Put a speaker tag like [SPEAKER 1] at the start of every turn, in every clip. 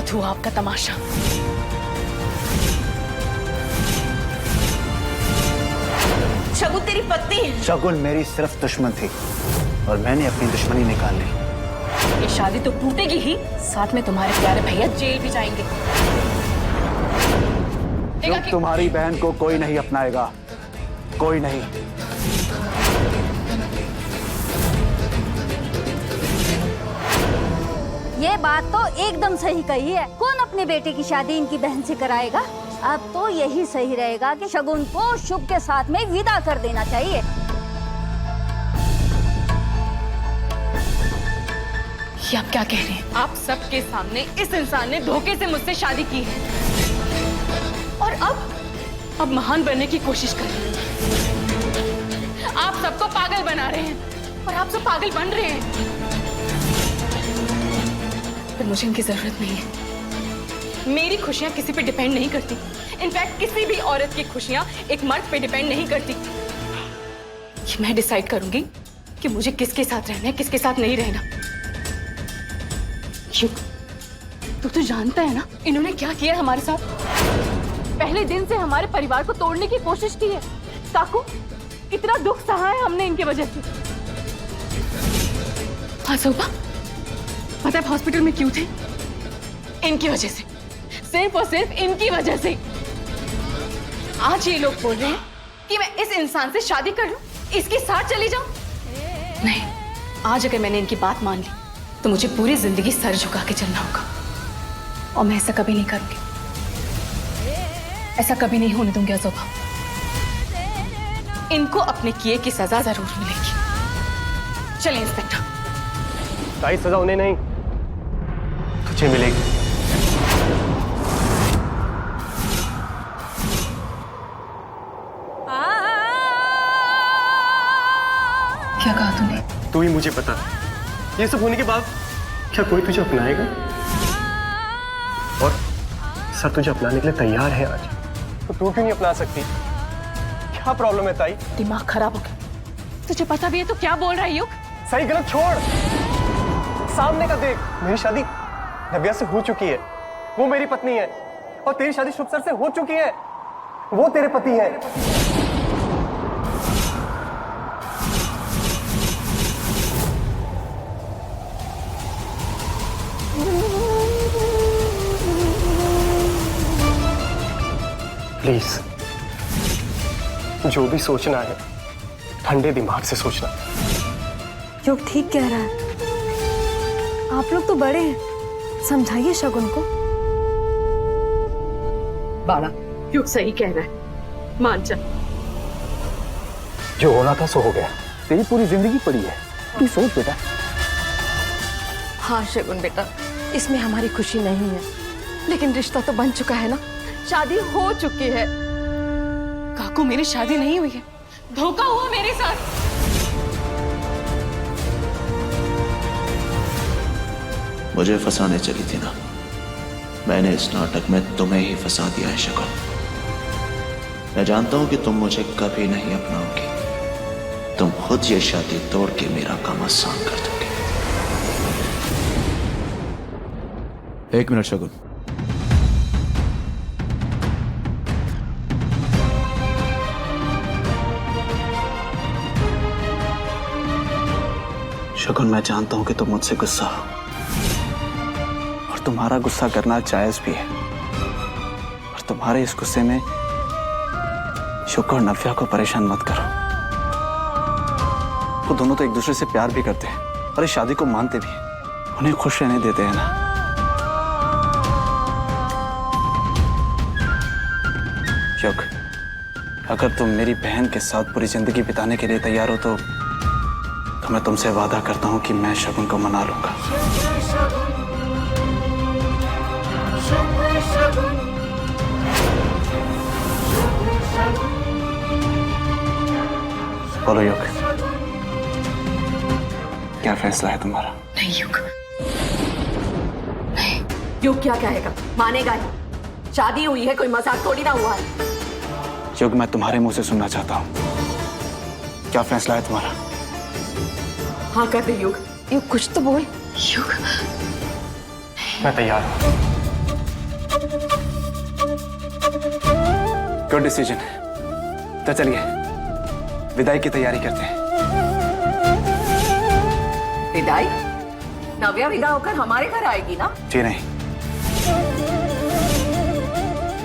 [SPEAKER 1] बहुत हुआ आपका तमाशा। शगुन तेरी पत्नी है।
[SPEAKER 2] शगुन मेरी सिर्फ दुश्मन थी और मैंने अपनी दुश्मनी निकाल ली।
[SPEAKER 1] ये शादी तो टूटेगी ही, साथ में तुम्हारे प्यारे भैया जेल भी जाएंगे।
[SPEAKER 2] तुम्हारी बहन को कोई नहीं अपनाएगा, कोई नहीं।
[SPEAKER 3] ये बात तो एकदम सही कही है। कौन अपने बेटे की शादी इनकी बहन से कराएगा? अब तो यही सही रहेगा कि शगुन को शुभ के साथ में विदा कर देना चाहिए।
[SPEAKER 1] ये आप क्या कह रहे हैं? आप सबके सामने इस इंसान ने धोखे से मुझसे शादी की है और अब महान बनने की कोशिश कर रहे हैं। आप सबको पागल बना रहे हैं और आप सब पागल बन रहे हैं। पर मुझे इनकी जरूरत नहीं है। मेरी खुशियां किसी पे डिपेंड नहीं करती। इनफैक्ट किसी भी औरत की खुशियां एक मर्द पे डिपेंड नहीं करती। ये मैं डिसाइड करूंगी कि मुझे किसके साथ रहना है, किसके साथ नहीं रहना। क्यों? तू तो जानता है ना इन्होंने क्या किया हमारे साथ। पहले दिन से हमारे परिवार को तोड़ने की कोशिश की है। काकू, इतना दुख सहा है हमने इनके वजह से। हाँ सोबा, पता है हॉस्पिटल में क्यों थे? इनकी वजह से, सिर्फ और सिर्फ इनकी वजह से। आज ये लोग बोल रहे हैं कि मैं इस इंसान से शादी कर लूं, इसके साथ चली जाऊं। नहीं, आज अगर मैंने इनकी बात मान ली तो मुझे पूरी जिंदगी सर झुका के चलना होगा और मैं ऐसा कभी नहीं करूंगी। ऐसा कभी नहीं होने दूंगी अज़ोबा। इनको अपने किए की सजा जरूर मिलेगी। चलिए इंस्पेक्टर।
[SPEAKER 4] ताई, सजा उन्हें नहीं, तुझे मिलेगी।
[SPEAKER 1] क्या कहा तूने?
[SPEAKER 4] तू ही मुझे बता, ये सब होने के बाद क्या कोई तुझे अपनाएगा? और सर तुझे अपनाने के लिए तैयार है आज, तो तू क्यों नहीं अपना सकती? क्या प्रॉब्लम है ताई?
[SPEAKER 1] दिमाग खराब हो गया। तुझे पता भी है तो क्या बोल रहा है युग?
[SPEAKER 4] सही गलत छोड़, सामने का देख। मेरी शादी नव्या से हो चुकी है, वो मेरी पत्नी है। और तेरी शादी शुभ सर से हो चुकी है, वो तेरे पति है। प्लीज, जो भी सोचना है ठंडे दिमाग से सोचना।
[SPEAKER 5] युग ठीक कह रहा है। आप लोग तो बड़े हैं, समझाइए शगुन को।
[SPEAKER 1] बाला, युग सही कह रहा है, मान जा।
[SPEAKER 2] जो होना था सो हो गया। तेरी पूरी जिंदगी पड़ी है, तू सोच बेटा।
[SPEAKER 5] हाँ शगुन बेटा, इसमें हमारी खुशी नहीं है, लेकिन रिश्ता तो बन चुका है ना, शादी हो चुकी है।
[SPEAKER 1] काकू, मेरी शादी नहीं हुई है, धोखा हुआ मेरे साथ।
[SPEAKER 6] मुझे फंसाने चली थी ना, मैंने इस नाटक में तुम्हें ही फंसा दिया है शगुन। मैं जानता हूं कि तुम मुझे कभी नहीं अपनाओगी। तुम खुद ये शादी तोड़ के मेरा काम आसान कर दोगे।
[SPEAKER 7] एक मिनट शगुन।
[SPEAKER 2] शगुन, मैं जानता हूं कि तुम मुझसे गुस्सा हो और तुम्हारा गुस्सा करना जायज भी है। और तुम्हारे इस गुस्से में शुक्र और नव्या को परेशान मत करो। वो दोनों तो एक दूसरे से प्यार भी करते हैं और इस शादी को मानते भी हैं। उन्हें खुश रहने देते हैं ना। युग, अगर तुम मेरी बहन के साथ पूरी जिंदगी बिताने के लिए तैयार हो तो मैं तुमसे वादा करता हूं कि मैं शगुन को मना लूंगा। बोलो युग, क्या फैसला है तुम्हारा?
[SPEAKER 1] नहीं युग, नहीं। युग क्या कहेगा? मानेगा ही। शादी हुई है, कोई मजाक थोड़ी ना हुआ है।
[SPEAKER 2] युग, मैं तुम्हारे मुंह से सुनना चाहता हूं, क्या फैसला है तुम्हारा?
[SPEAKER 1] हाँ कर दे युग। युग कुछ तो बोल। युग,
[SPEAKER 4] मैं तैयार हूं।
[SPEAKER 2] Good decision. तो चलिए विदाई की तैयारी करते हैं।
[SPEAKER 1] विदाई? नव्या विदा होकर हमारे घर आएगी ना?
[SPEAKER 2] जी नहीं,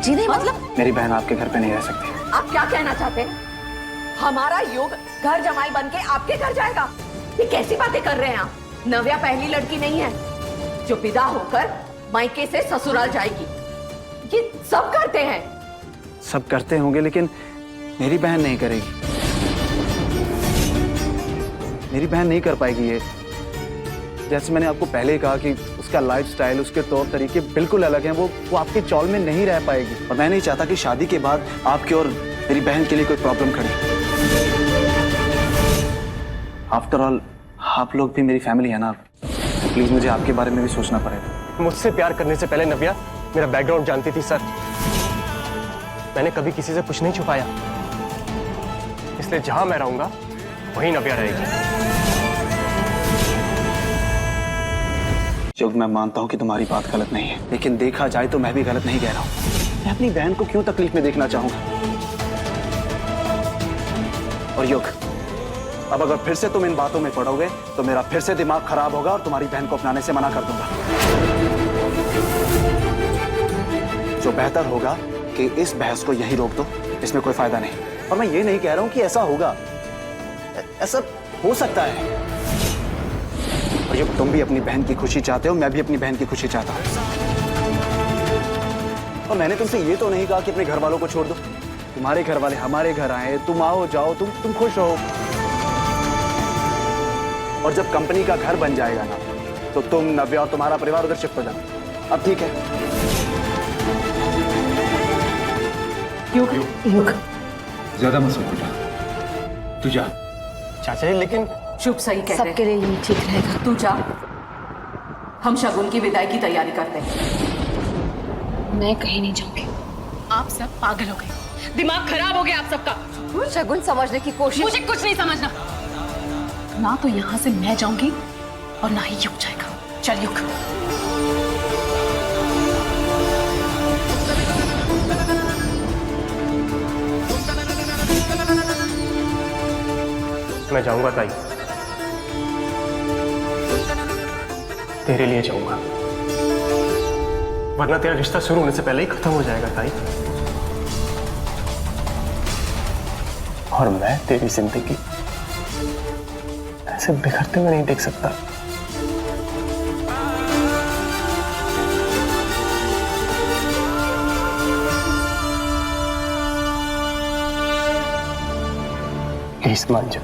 [SPEAKER 1] जी नहीं मतलब?
[SPEAKER 2] मेरी बहन आपके घर पे नहीं रह सकती।
[SPEAKER 1] आप क्या कहना चाहते हैं? हमारा युग घर जमाई बन के आपके घर जाएगा? ये कैसी बातें कर रहे हैं आप? नव्या पहली लड़की नहीं है जो विदा होकर मायके से ससुराल जाएगी। ये सब करते हैं।
[SPEAKER 2] सब करते होंगे लेकिन मेरी बहन नहीं करेगी। मेरी बहन नहीं कर पाएगी ये। जैसे मैंने आपको पहले ही कहा कि उसका लाइफस्टाइल, उसके तौर तरीके बिल्कुल अलग हैं। वो आपके चौल में नहीं रह पाएगी। और मैं नहीं चाहता कि शादी के बाद आपके और मेरी बहन के लिए कोई प्रॉब्लम खड़ी। आफ्टर ऑल आप लोग भी मेरी फैमिली है ना। प्लीज मुझे आपके बारे में भी सोचना पड़ेगा।
[SPEAKER 4] मुझसे प्यार करने से पहले नव्या मेरा बैकग्राउंड जानती थी सर। मैंने कभी किसी से कुछ नहीं छुपाया, इसलिए जहां मैं रहूंगा वहीं नव्या रहेगी।
[SPEAKER 2] युग, मैं मानता हूं कि तुम्हारी बात गलत नहीं है, लेकिन देखा जाए तो मैं भी गलत नहीं कह रहा हूं। मैं अपनी बहन को क्यों तकलीफ में देखना चाहूंगा? और युग, अब अगर फिर से तुम इन बातों में पड़ोगे तो मेरा फिर से दिमाग खराब होगा और तुम्हारी बहन को अपनाने से मना कर दूंगा। जो बेहतर होगा कि इस बहस को यहीं रोक दो, इसमें कोई फायदा नहीं। और मैं ये नहीं कह रहा हूं कि ऐसा होगा, ऐसा हो सकता है। और युग, तुम भी अपनी बहन की खुशी चाहते हो, मैं भी अपनी बहन की खुशी चाहता हूं। और मैंने तुमसे ये तो नहीं कहा कि अपने घर वालों को छोड़ दो। तुम्हारे घर वाले हमारे घर आए, तुम आओ जाओ, तुम खुश रहो। और जब कंपनी का घर बन जाएगा ना, तो तुम, नव्या और तुम्हारा परिवार उधर शिफ्ट हो जाना। अब ठीक है?
[SPEAKER 1] युग,
[SPEAKER 7] ज्यादा मत सोच बेटा, तू जा।
[SPEAKER 4] चाचा जी लेकिन
[SPEAKER 1] चुप, सही कह रहे हैं।
[SPEAKER 3] सबके लिए ये ठीक रहेगा।
[SPEAKER 1] तू जा, हम शगुन की विदाई की तैयारी करते हैं।
[SPEAKER 5] मैं कहीं नहीं जाऊंगी।
[SPEAKER 1] आप सब पागल हो गए, दिमाग खराब हो गया आप सबका।
[SPEAKER 3] शगुन समझने की कोशिश।
[SPEAKER 1] मुझे कुछ नहीं समझना। ना तो यहाँ से मैं जाऊंगी और ना ही युग जाएगा। चल युग।
[SPEAKER 4] मैं जाऊंगा ताई, तेरे लिए जाऊंगा, वरना तेरा रिश्ता शुरू होने से पहले ही खत्म हो जाएगा ताई। और मैं तेरी जिंदगी ऐसे बिखरते हुए नहीं देख सकता। प्लीज मान जा।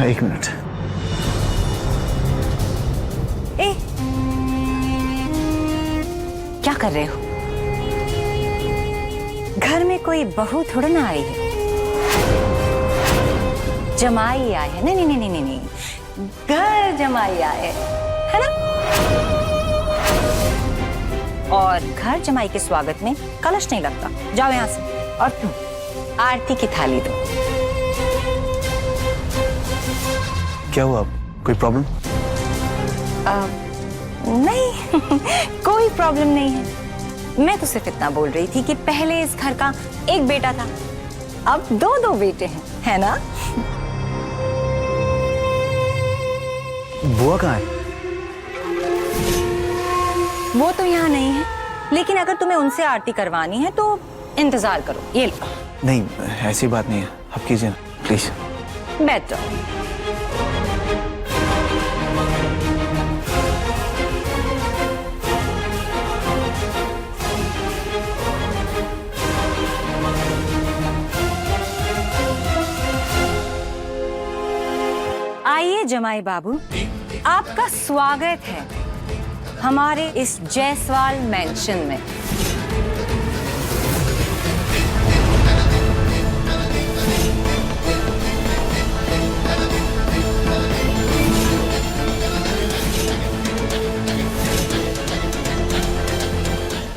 [SPEAKER 2] एक मिनट।
[SPEAKER 8] ए, क्या कर रहे हो? घर में कोई बहू थोड़ा ना आई है, जमाई आए है। नहीं नहीं नहीं नहीं नहीं, घर जमाई आए है ना। और घर जमाई के स्वागत में कलश नहीं लगता। जाओ यहाँ से। और तुम आरती की थाली दो।
[SPEAKER 2] क्या हुआ, कोई प्रॉब्लम?
[SPEAKER 8] नहीं कोई प्रॉब्लम नहीं है। मैं तो सिर्फ इतना बोल रही थी कि पहले इस घर का एक बेटा था, अब दो दो बेटे हैं, है ना।
[SPEAKER 2] बुआ कहाँ है?
[SPEAKER 8] वो तो यहाँ नहीं है, लेकिन अगर तुम्हें उनसे आरती करवानी है तो इंतजार करो। ये लो।
[SPEAKER 2] नहीं, ऐसी बात नहीं है, आप कीजिए ना प्लीज।
[SPEAKER 8] बैठ जाओ। आइए जमाई बाबू, आपका स्वागत है हमारे इस जायसवाल मैंशन में।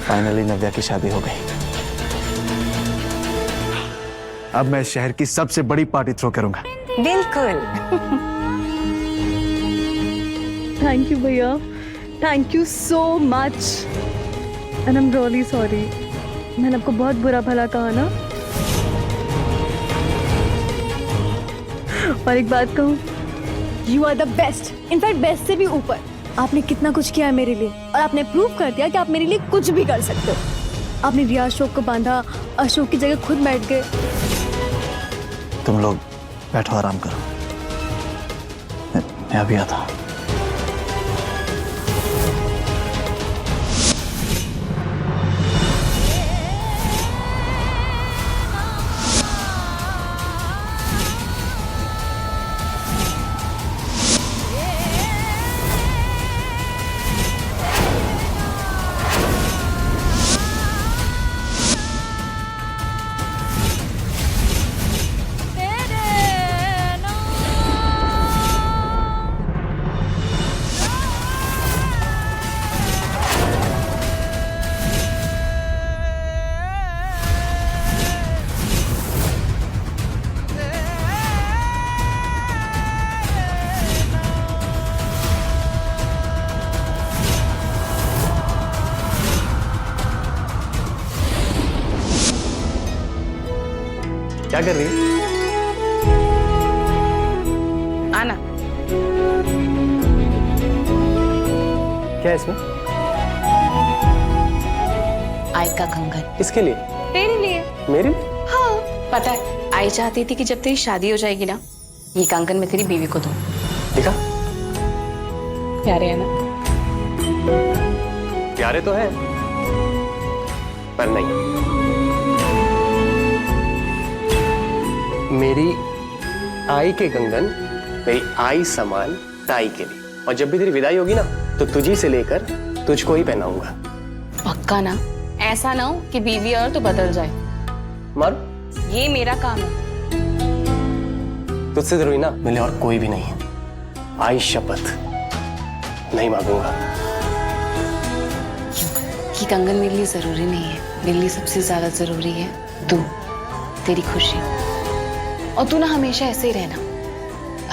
[SPEAKER 2] फाइनली नव्या की शादी हो गई। अब मैं शहर की सबसे बड़ी पार्टी थ्रो करूंगा।
[SPEAKER 8] बिल्कुल।
[SPEAKER 5] थैंक यू भैया, thank you so much and I am really sorry. मैंने आपको बहुत बुरा भला कहा ना। और एक बात कहूँ, you are the best, in fact best से भी ऊपर। आपने कितना कुछ किया है मेरे लिए, और आपने प्रूव कर दिया कि आप मेरे लिए कुछ भी कर सकते हो। आपने रिया अशोक को बांधा, अशोक की जगह खुद बैठ गए।
[SPEAKER 2] तुम लोग बैठो, आराम करो, मैं अभी आता।
[SPEAKER 4] क्या कर रही है?
[SPEAKER 1] आना।
[SPEAKER 4] क्या है इसमें?
[SPEAKER 1] आई का कंगन।
[SPEAKER 4] किसके लिए?
[SPEAKER 1] तेरे लिए।
[SPEAKER 4] मेरे लिए?
[SPEAKER 1] हाँ, पता है आई चाहती थी कि जब तेरी शादी हो जाएगी ना, ये कंगन मैं तेरी बीवी को दूं।
[SPEAKER 4] देखा,
[SPEAKER 1] प्यारे है ना?
[SPEAKER 4] प्यारे तो है, पर नहीं। मेरी आई के कंगन मेरी आई समान ताई के लिए, और जब भी तेरी विदाई होगी ना, तो तुझी से लेकर तुझको ही पहनाऊंगा।
[SPEAKER 1] पक्का ना? ऐसा ना हो कि बीवी और तो बदल जाए।
[SPEAKER 4] मारू?
[SPEAKER 1] ये मेरा काम है।
[SPEAKER 4] तुझसे जरूरी ना मिले और कोई भी नहीं है। आई शपथ नहीं मांगूंगा।
[SPEAKER 1] कि कंगन मेरे लिए जरूरी नहीं है, मेरे लिए सबसे ज्यादा जरूरी है तू, तेरी खुशी। और तू ना हमेशा ऐसे ही रहना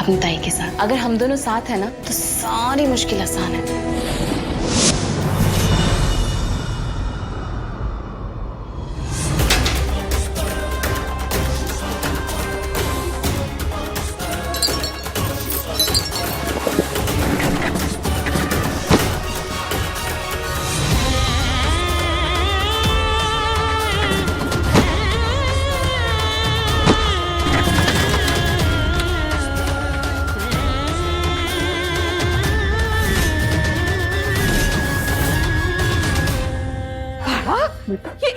[SPEAKER 1] अपनी ताई के साथ। अगर हम दोनों साथ है ना, तो सारी मुश्किल आसान है।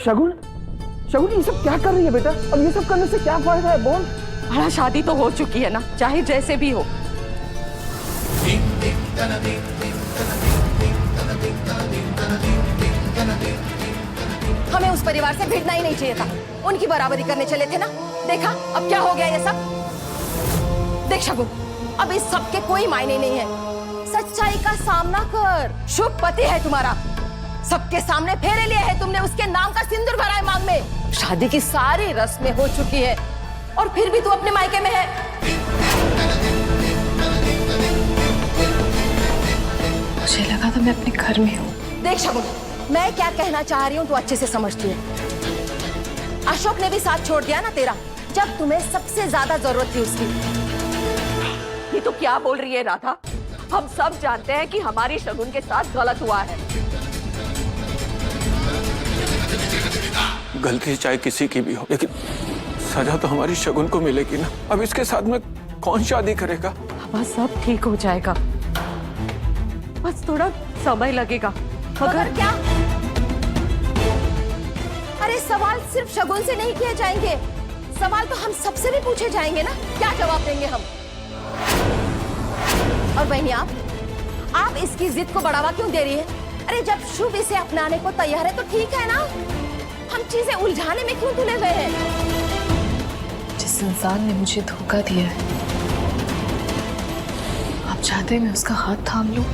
[SPEAKER 2] शगुन,
[SPEAKER 4] शगुन ये सब क्या कर रही है बेटा? अब ये सब करने से क्या फायदा है? बोल।
[SPEAKER 1] बड़ा शादी तो हो चुकी है ना, चाहे जैसे भी हो। हमें उस परिवार से भिड़ना ही नहीं चाहिए था, उनकी बराबरी करने चले थे ना। देखा अब क्या हो गया ये सब। देख शगुन, अब इस सब के कोई मायने नहीं है। सच्चाई का सामना कर। शुभ पति है तुम्हारा, सबके सामने फेरे लिए है तुमने, उसके नाम का सिंदूर भरा है मांग में। शादी की सारी रस्में हो चुकी है और फिर भी तू अपने मायके में है।
[SPEAKER 5] मुझे लगा था मैं अपने घर में हूँ।
[SPEAKER 1] देख शगुन, मैं क्या कहना चाह रही हूँ तू अच्छे से समझती है। अशोक ने भी साथ छोड़ दिया ना तेरा, जब तुम्हें सबसे ज्यादा जरूरत थी उसकी। ये तो क्या बोल रही है राधा? हम सब जानते हैं कि हमारी शगुन के साथ गलत हुआ है।
[SPEAKER 2] गलती चाहे किसी की भी हो, लेकिन सजा तो हमारी शगुन को मिलेगी ना। अब इसके साथ में कौन शादी करेगा?
[SPEAKER 1] बस सब ठीक हो जाएगा, बस थोड़ा समय लगेगा। मगर क्या? अरे सवाल सिर्फ शगुन से नहीं किए जाएंगे, सवाल तो हम सबसे भी पूछे जाएंगे ना। क्या जवाब देंगे हम? और बहनी आप इसकी जिद को बढ़ावा क्यों दे रही है? अरे जब शुभ इसे अपनाने को तैयार है तो ठीक है ना, हम चीजें उलझाने में क्यों तुले हुए हैं?
[SPEAKER 5] जिस इंसान ने मुझे धोखा दिया है, आप चाहते हैं मैं उसका हाथ थाम लूं?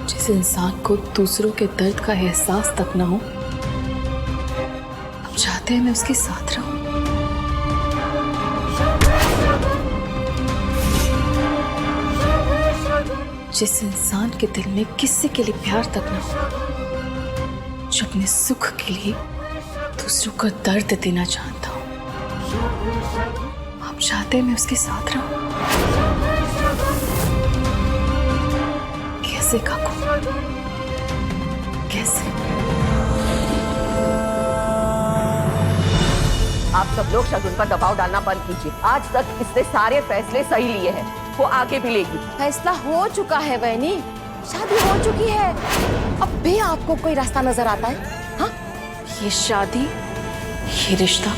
[SPEAKER 5] जिस इंसान को दूसरों के दर्द का एहसास तक ना हो, आप चाहते हैं मैं उसके साथ रहूं? जिस इंसान के दिल में किसी के लिए प्यार तक ना हो, जो अपने सुख के लिए दूसरों को दर्द देना चाहता हूं, आप चाहते हैं मैं उसके साथ रहूं? कैसे काकू, कैसे?
[SPEAKER 1] आप सब लोग शगुन पर दबाव डालना बंद कीजिए। आज तक इसने सारे फैसले सही लिए हैं, वो आगे भी लेगी। फैसला हो चुका है बहनी, शादी हो चुकी है। अब भी आपको कोई रास्ता नजर आता है? हाँ,
[SPEAKER 5] ये शादी, ये रिश्ता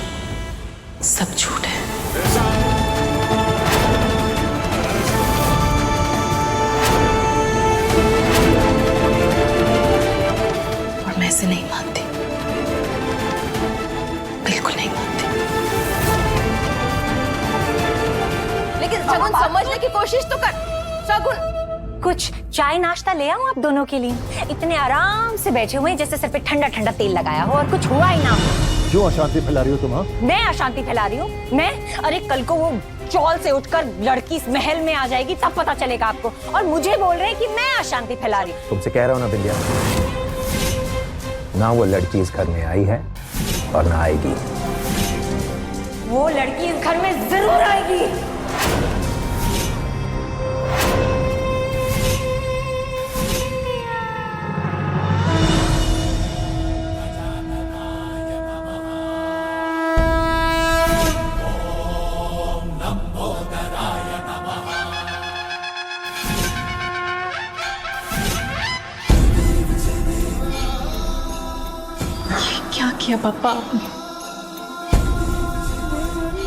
[SPEAKER 5] सब झूठ है। और मैं इसे नहीं मानती, बिल्कुल नहीं मानती।
[SPEAKER 1] लेकिन शगुन समझने की कोशिश तो कर। शगुन,
[SPEAKER 8] कुछ चाय नाश्ता ले आऊं आप दोनों के लिए? इतने आराम से बैठे हुए हैं जैसे सिर पे ठंडा ठंडा तेल लगाया हो और कुछ हुआ ही ना हो।
[SPEAKER 9] क्यों अशांति फैला रही हो तुम? हाँ,
[SPEAKER 8] मैं अशांति फैला रही हूँ? मैं? अरे कल को वो चौल से उठकर लड़की इस महल में आ जाएगी, तब पता चलेगा आपको। और मुझे बोल रहे हैं कि मैं अशांति फैला रही हूँ।
[SPEAKER 9] तुमसे कह रहा हूँ ना बिंदिया, ना वो लड़की इस घर में आई है और ना आएगी।
[SPEAKER 8] वो लड़की इस घर में जरूर आएगी।
[SPEAKER 5] क्या किया पापा आपने?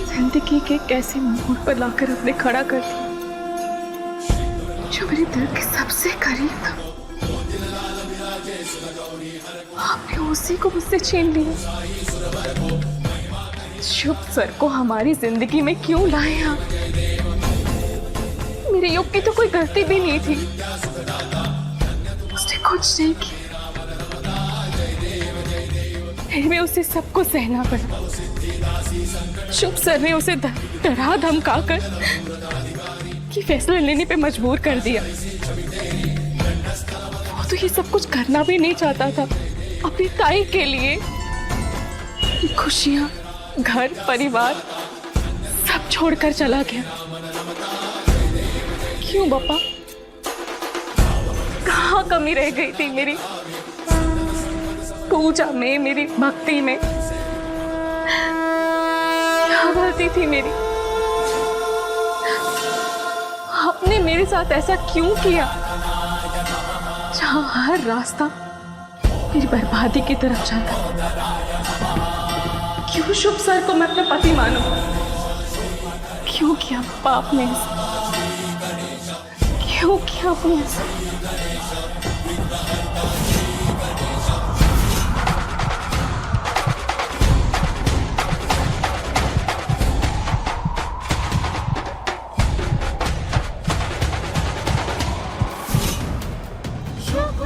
[SPEAKER 5] जिंदगी के कैसे मोड़ पर लाकर अपने खड़ा कर दिया, जो मेरे दिल के सबसे करीब था। आपने उसी को मुझसे छीन लिया। शुभ सर को हमारी जिंदगी में क्यों लाए आप? मेरे युग की तो कोई गलती भी नहीं थी, उसने कुछ नहीं किया, फिर भी उसे सबको सहना पड़ा। शुभ सर ने उसे डरा धमका कर
[SPEAKER 1] ये फैसला लेने पे मजबूर कर दिया। वो तो ये सब कुछ करना भी नहीं चाहता था अपनी ताई के लिए। खुशियां, घर, परिवार सब छोड़कर चला गया। क्यों पापा? कहाँ कमी रह गई थी मेरी पूजा में, मेरी भक्ति में? क्या गलती थी मेरी? आपने मेरे साथ ऐसा क्यों किया जहां हर रास्ता मेरी बर्बादी की तरफ जाता? क्यों शुभ सर को मैं अपना पति मानूं? क्यों किया पाप ने ऐसा? क्यों किया आपने ऐसा?
[SPEAKER 10] शुभ